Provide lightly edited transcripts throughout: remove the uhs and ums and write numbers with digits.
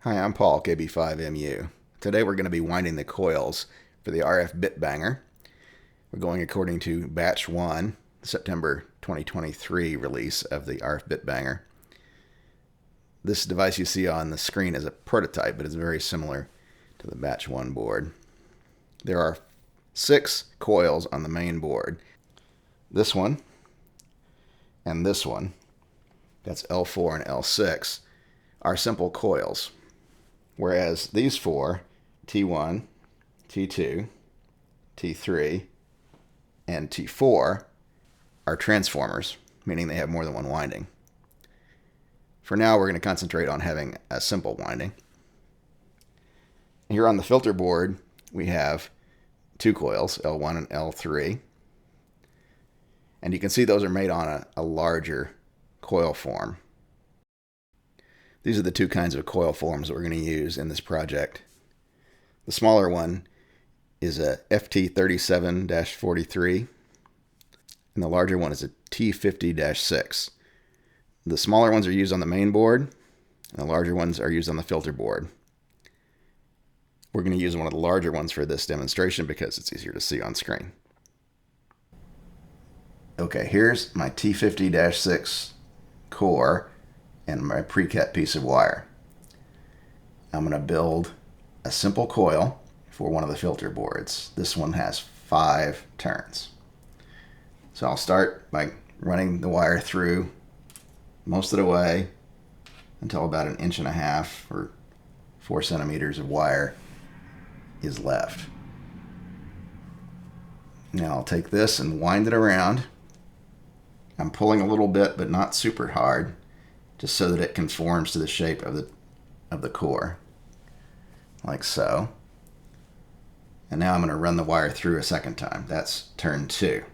Hi, I'm Paul, KB5MU. Today we're going to be winding the coils for the RFBitBanger. We're going according to batch 1, September 2023 release of the RFBitBanger. This device you see on the screen is a prototype, but it's very similar to the batch 1 board. There are 6 coils on the main board. This one and this one, that's L4 and L6, are simple coils. Whereas these 4, T1, T2, T3, and T4, are transformers, meaning they have more than one winding. For now, we're going to concentrate on having a simple winding. Here on the filter board, we have 2 coils, L1 and L3. And you can see those are made on a larger coil form. These are the 2 kinds of coil forms that we're going to use in this project. The smaller one is a FT37-43, and the larger one is a T50-6. The smaller ones are used on the main board, and the larger ones are used on the filter board. We're going to use one of the larger ones for this demonstration because it's easier to see on screen. Okay, here's my T50-6 core and my pre-cut piece of wire. I'm going to build a simple coil for one of the filter boards. This one has 5 turns. So I'll start by running the wire through most of the way until about 1.5 inches or 4 centimeters of wire is left. Now I'll take this and wind it around. I'm pulling a little bit, but not super hard, just so that it conforms to the shape of the core, like so. And now I'm going to run the wire through a second time. That's turn 2.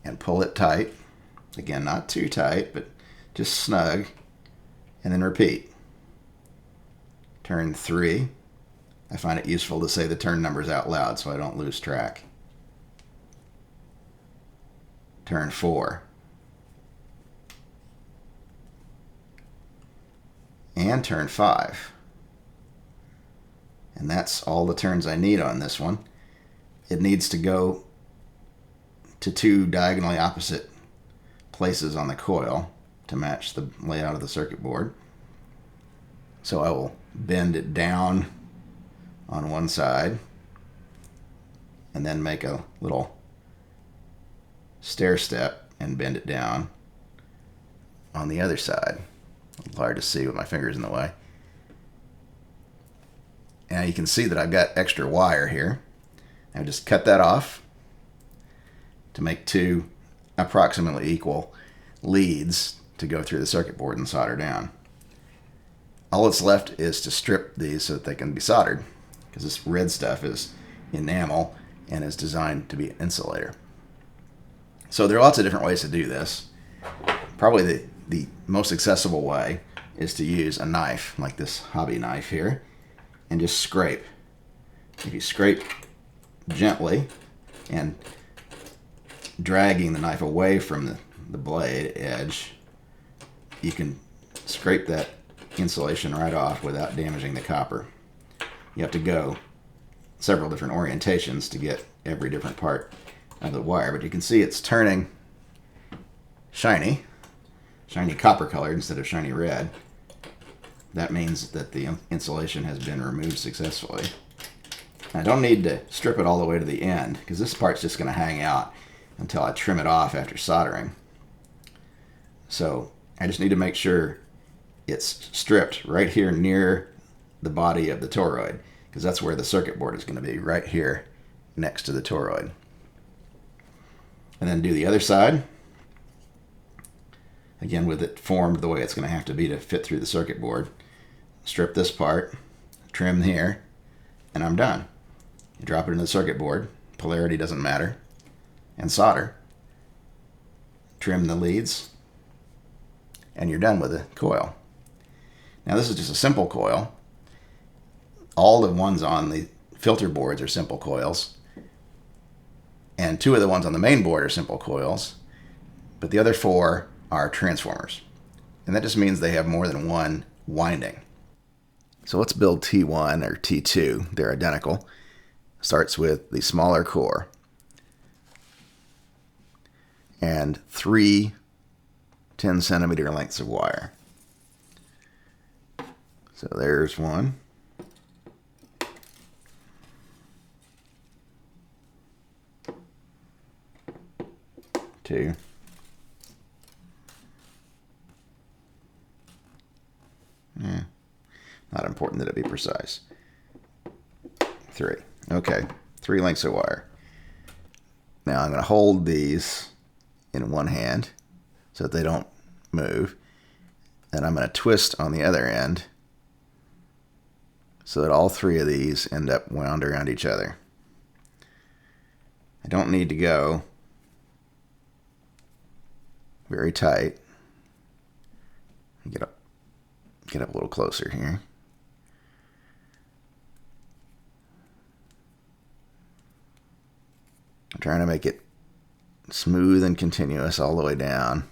And pull it tight. Again, not too tight, but just snug. And then repeat. Turn 3. I find it useful to say the turn numbers out loud so I don't lose track. Turn 4. And turn 5. And that's all the turns I need on this one. It needs to go to 2 diagonally opposite places on the coil to match the layout of the circuit board. So I will bend it down on one side and then make a little stair step and bend it down on the other side. A little hard to see with my fingers in the way. Now you can see that I've got extra wire here. I just cut that off to make 2 approximately equal leads to go through the circuit board and solder down. All that's left is to strip these so that they can be soldered, because this red stuff is enamel and is designed to be an insulator. So there are lots of different ways to do this. Probably the most accessible way is to use a knife, like this hobby knife here, and just scrape. If you scrape gently and dragging the knife away from the blade edge, you can scrape that insulation right off without damaging the copper. You have to go several different orientations to get every different part of the wire, but you can see it's turning shiny copper colored instead of shiny red. That means that the insulation has been removed successfully. I don't need to strip it all the way to the end, because this part's just going to hang out until I trim it off after soldering. So I just need to make sure it's stripped right here near the body of the toroid, because that's where the circuit board is going to be, right here next to the toroid. And then do the other side. Again, with it formed the way it's going to have to be to fit through the circuit board. Strip this part, trim here, and I'm done. You drop it into the circuit board, polarity doesn't matter, and solder. Trim the leads, and you're done with the coil. Now this is just a simple coil. All the ones on the filter boards are simple coils, and 2 of the ones on the main board are simple coils, but the other 4 are transformers. And that just means they have more than one winding. So let's build T1 or T2. They're identical. Starts with the smaller core and 3 10-centimeter lengths of wire. So there's one. Two. Not important that it be precise. 3. Okay, 3 lengths of wire. Now I'm going to hold these in one hand so that they don't move. And I'm going to twist on the other end so that all 3 of these end up wound around each other. I don't need to go very tight. Get up a little closer here. I'm trying to make it smooth and continuous all the way down.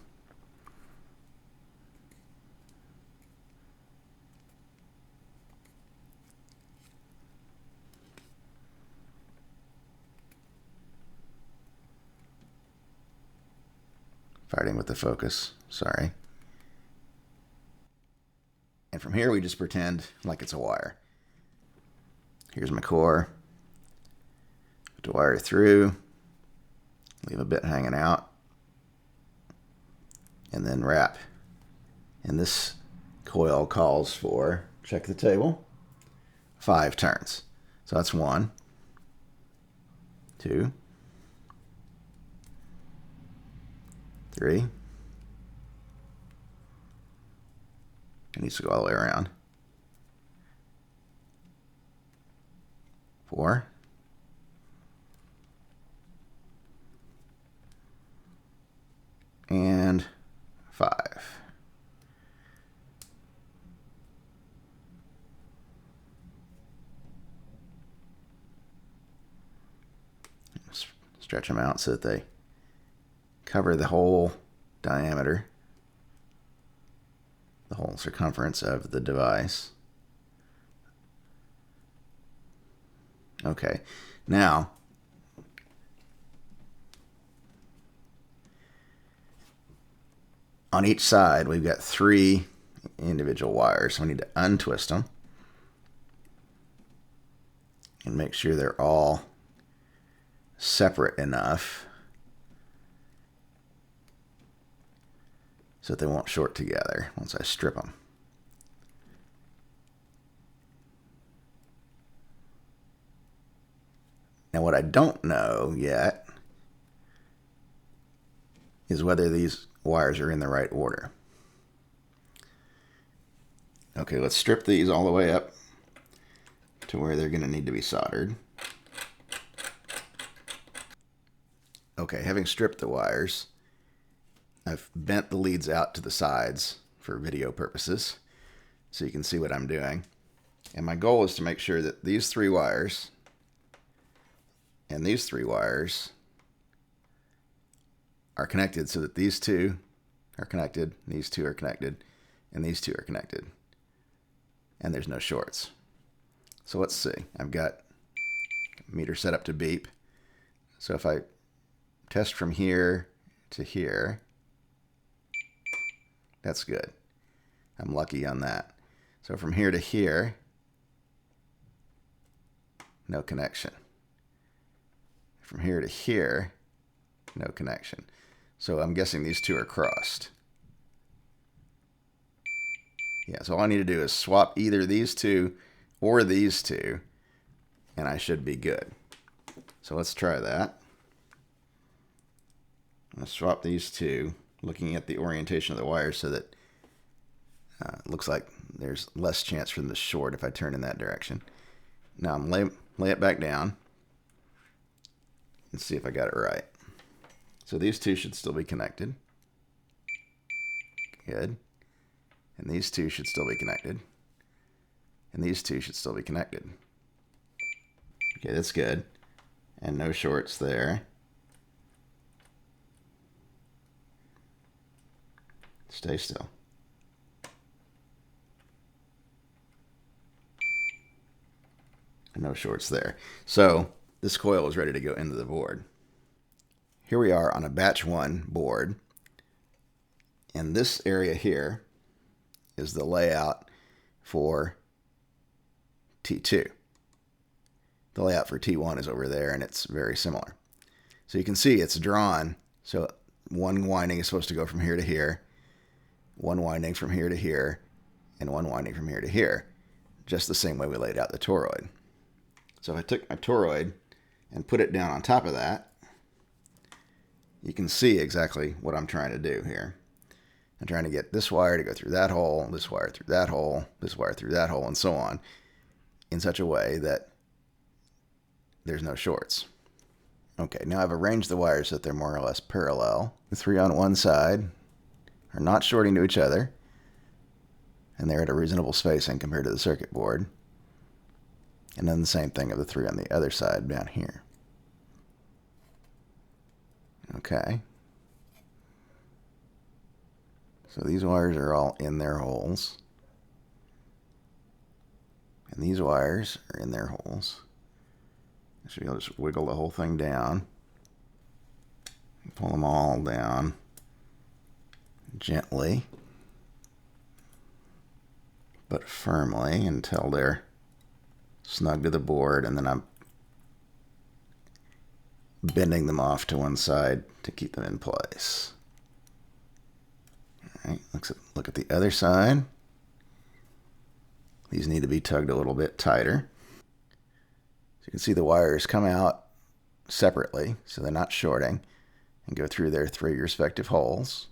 Fighting with the focus, sorry. And from here we just pretend like it's a wire. Here's my core. Put the wire through. Leave a bit hanging out, and then wrap. And this coil calls for, check the table, 5 turns. So that's 1, 2, 3. It needs to go all the way around. 4. And 5. Stretch them out so that they cover the whole diameter, the whole circumference of the device. Okay, now on each side we've got 3 individual wires, so we need to untwist them and make sure they're all separate enough so that they won't short together once I strip them. Now what I don't know yet is whether these wires are in the right order. Okay, let's strip these all the way up to where they're going to need to be soldered. Okay, having stripped the wires, I've bent the leads out to the sides for video purposes so you can see what I'm doing. And my goal is to make sure that these 3 wires and these 3 wires are connected so that these 2 are connected, these 2 are connected, and these 2 are connected. And there's no shorts. So let's see. I've got meter set up to beep. So if I test from here to here, that's good. I'm lucky on that. So from here to here, no connection. From here to here, no connection. So I'm guessing these 2 are crossed. Yeah, so all I need to do is swap either these 2 or these 2, and I should be good. So let's try that. I'm going to swap these 2, looking at the orientation of the wires so that it looks like there's less chance for them to short if I turn in that direction. Now I'm lay it back down and see if I got it right. So these 2 should still be connected. Good. And these 2 should still be connected. And these 2 should still be connected. Okay, that's good. And no shorts there. Stay still. and no shorts there. So this coil is ready to go into the board. Here we are on a batch 1 board, and this area here is the layout for T2. The layout for T1 is over there, and it's very similar. So you can see it's drawn, so one winding is supposed to go from here to here, one winding from here to here, and one winding from here to here, just the same way we laid out the toroid. So if I took my toroid and put it down on top of that, you can see exactly what I'm trying to do here. I'm trying to get this wire to go through that hole, this wire through that hole, this wire through that hole, and so on, in such a way that there's no shorts. Okay, now I've arranged the wires so that they're more or less parallel. The 3 on one side are not shorting to each other, and they're at a reasonable spacing compared to the circuit board. And then the same thing of the 3 on the other side down here. Okay. So these wires are all in their holes. And these wires are in their holes. So you'll just wiggle the whole thing down. Pull them all down gently, but firmly until they're snug to the board, and then I'm bending them off to one side to keep them in place. All right, look at the other side. These need to be tugged a little bit tighter. So you can see the wires come out separately, so they're not shorting, and go through their 3 respective holes.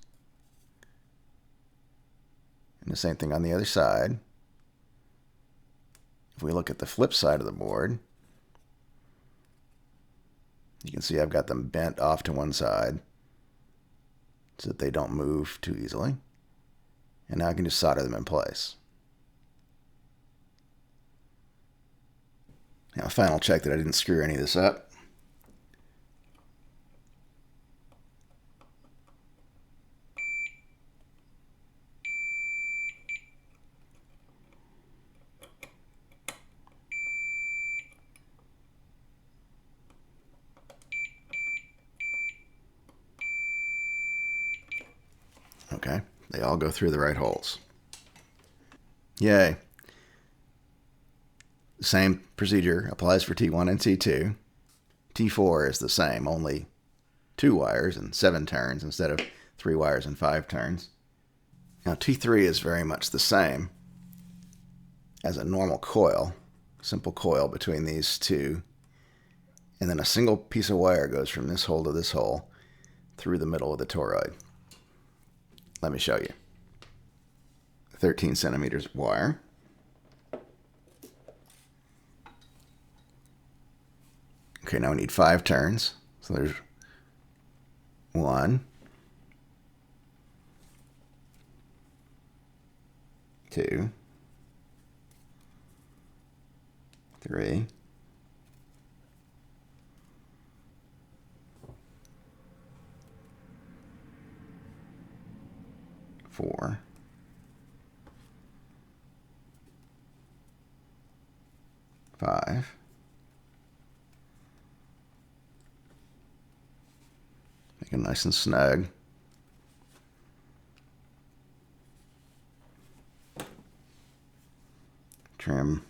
And the same thing on the other side. If we look at the flip side of the board, you can see I've got them bent off to one side so that they don't move too easily. And now I can just solder them in place. Now, final check that I didn't screw any of this up. Okay, they all go through the right holes. Yay. The same procedure applies for T1 and T2. T4 is the same, only 2 wires and 7 turns instead of 3 wires and 5 turns. Now T3 is very much the same as a normal coil, simple coil between these two, and then a single piece of wire goes from this hole to this hole through the middle of the toroid. Let me show you. 13 centimeters of wire. Okay, now we need 5 turns. So there's 1, 2, 3, 4, 5, make it nice and snug. Trim.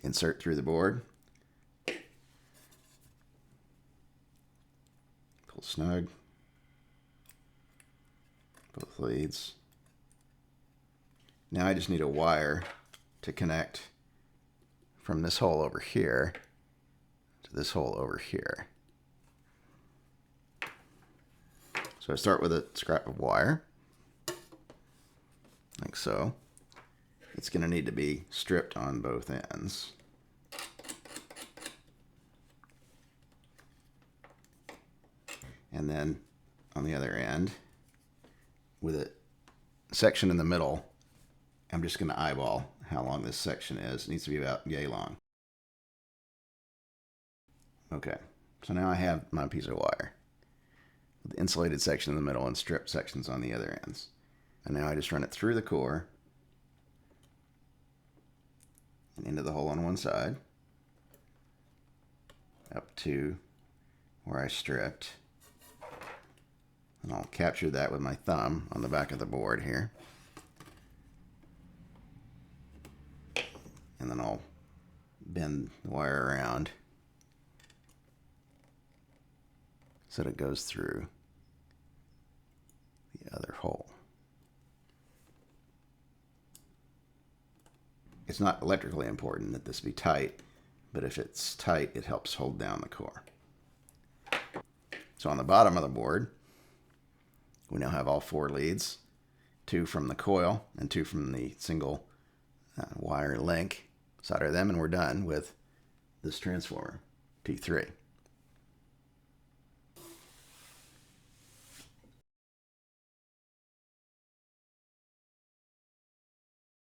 Insert through the board. Pull snug. Both leads. Now I just need a wire to connect from this hole over here to this hole over here. So I start with a scrap of wire, like so. It's going to need to be stripped on both ends. And then on the other end, with a section in the middle, I'm just going to eyeball how long this section is. It needs to be about yay long. Okay, so now I have my piece of wire with the insulated section in the middle and strip sections on the other ends. And now I just run it through the core and into the hole on one side, up to where I stripped. And I'll capture that with my thumb on the back of the board here. And then I'll bend the wire around so that it goes through the other hole. It's not electrically important that this be tight, but if it's tight, it helps hold down the core. So on the bottom of the board, we now have all 4 leads, 2 from the coil and 2 from the single wire link. Solder them and we're done with this transformer, T3.